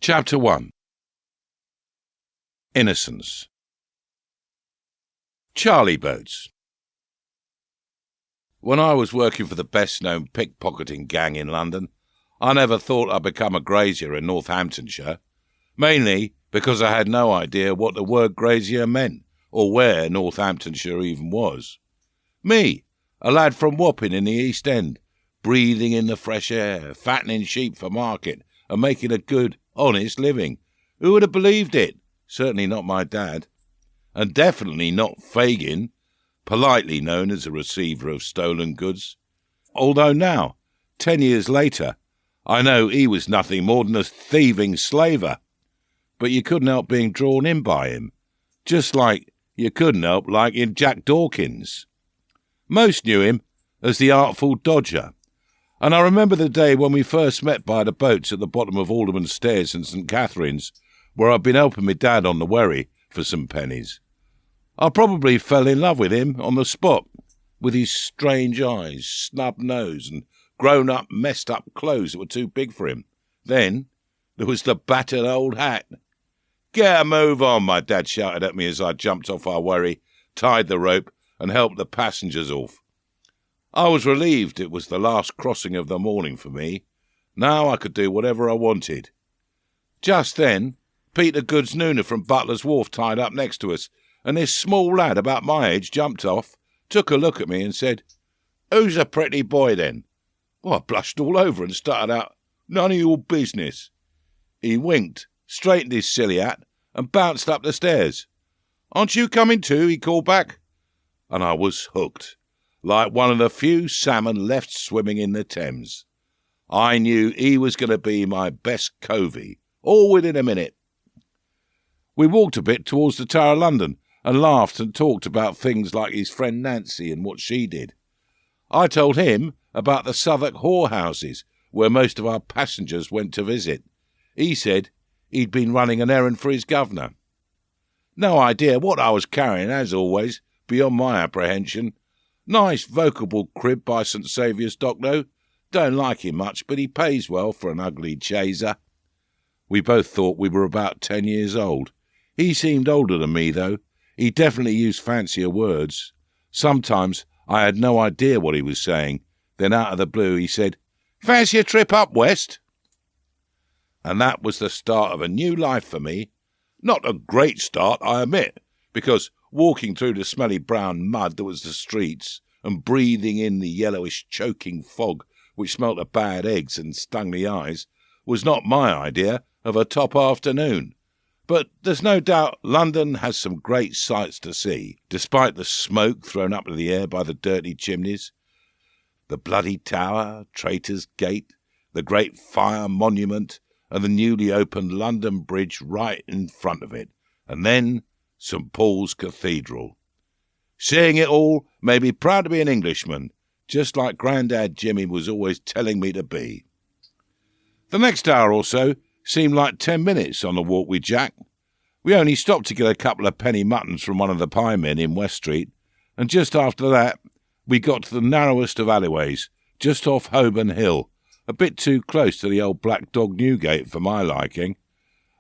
Chapter 1. Innocence. Charley Bates. When I was working for the best-known pickpocketing gang in London, I never thought I'd become a grazier in Northamptonshire, mainly because I had no idea what the word grazier meant, or where Northamptonshire even was. Me, a lad from Wapping in the East End, breathing in the fresh air, fattening sheep for market, and making a good, honest living. Who would have believed it? Certainly not my dad. And definitely not Fagin, politely known as a receiver of stolen goods. Although now, 10 years later, I know he was nothing more than a thieving slaver. But you couldn't help being drawn in by him, just like you couldn't help liking Jack Dawkins. Most knew him as the Artful Dodger, and I remember the day when we first met by the boats at the bottom of Alderman Stairs in St. Catherine's, where I'd been helping my dad on the wherry for some pennies. I probably fell in love with him on the spot, with his strange eyes, snub nose, and grown-up, messed-up clothes that were too big for him. Then there was the battered old hat. "Get a move on," my dad shouted at me as I jumped off our wherry, tied the rope, and helped the passengers off. I was relieved it was the last crossing of the morning for me. Now I could do whatever I wanted. Just then, Peter Goods Nooner from Butler's Wharf tied up next to us, and this small lad about my age jumped off, took a look at me and said, "Who's a pretty boy then?" Well, I blushed all over and started out, "None of your business." He winked, straightened his silly hat, and bounced up the stairs. "Aren't you coming too?" he called back. And I was hooked, like one of the few salmon left swimming in the Thames. I knew he was going to be my best covey, all within a minute. We walked a bit towards the Tower of London and laughed and talked about things like his friend Nancy and what she did. I told him about the Southwark whorehouses where most of our passengers went to visit. He said he'd been running an errand for his governor. No idea what I was carrying, as always, beyond my apprehension. Nice vocable crib by St. Saviour's Dock, though. Don't like him much, but he pays well for an ugly chaser. We both thought we were about 10 years old. He seemed older than me, though. He definitely used fancier words. Sometimes I had no idea what he was saying. Then out of the blue he said, "Fancy a trip up west?" And that was the start of a new life for me. Not a great start, I admit, because walking through the smelly brown mud that was the streets and breathing in the yellowish choking fog which smelt of bad eggs and stung the eyes was not my idea of a top afternoon. But there's no doubt London has some great sights to see, despite the smoke thrown up into the air by the dirty chimneys. The bloody Tower, Traitor's Gate, the great fire monument, and the newly opened London Bridge right in front of it, and then St. Paul's Cathedral. Seeing it all made me proud to be an Englishman, just like Grandad Jimmy was always telling me to be. The next hour or so seemed like 10 minutes on the walk with Jack. We only stopped to get a couple of penny muttons from one of the pie men in West Street, and just after that we got to the narrowest of alleyways, just off Holborn Hill, a bit too close to the old Black Dog Newgate for my liking.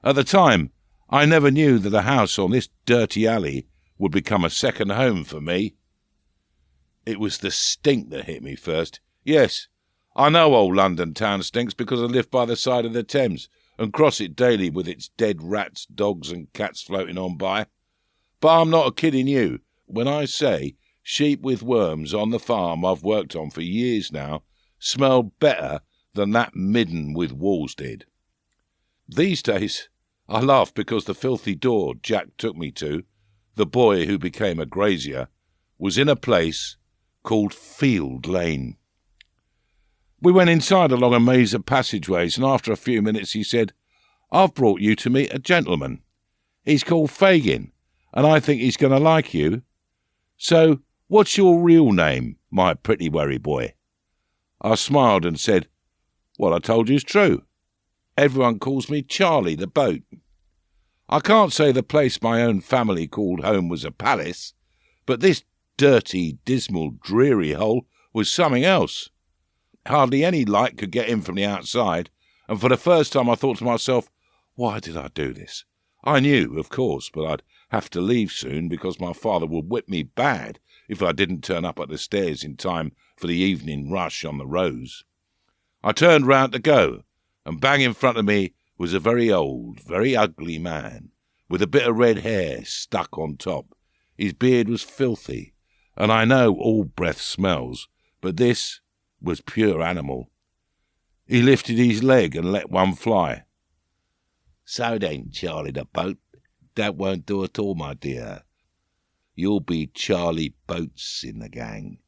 At the time, I never knew that a house on this dirty alley would become a second home for me. It was the stink that hit me first. Yes, I know old London town stinks because I live by the side of the Thames and cross it daily with its dead rats, dogs and cats floating on by. But I'm not kidding you when I say sheep with worms on the farm I've worked on for years now smell better than that midden with walls did. These days I laugh because the filthy door Jack took me to, the boy who became a grazier, was in a place called Field Lane. We went inside along a maze of passageways, and after a few minutes he said, "I've brought you to meet a gentleman. He's called Fagin, and I think he's going to like you. So, what's your real name, my pretty wherry boy?" I smiled and said, "What I told you's true. Everyone calls me Charley the Boat. I can't say the place my own family called home was a palace, but this dirty, dismal, dreary hole was something else. Hardly any light could get in from the outside, and for the first time I thought to myself, Why did I do this? I knew, of course, but I'd have to leave soon because my father would whip me bad if I didn't turn up at the stairs in time for the evening rush on the Rose. I turned round to go, and bang in front of me was a very old, very ugly man, with a bit of red hair stuck on top. His beard was filthy, and I know all breath smells, but this was pure animal. He lifted his leg and let one fly. "So then, Charley the Boat, that won't do at all, my dear. You'll be Charley Bates in the gang.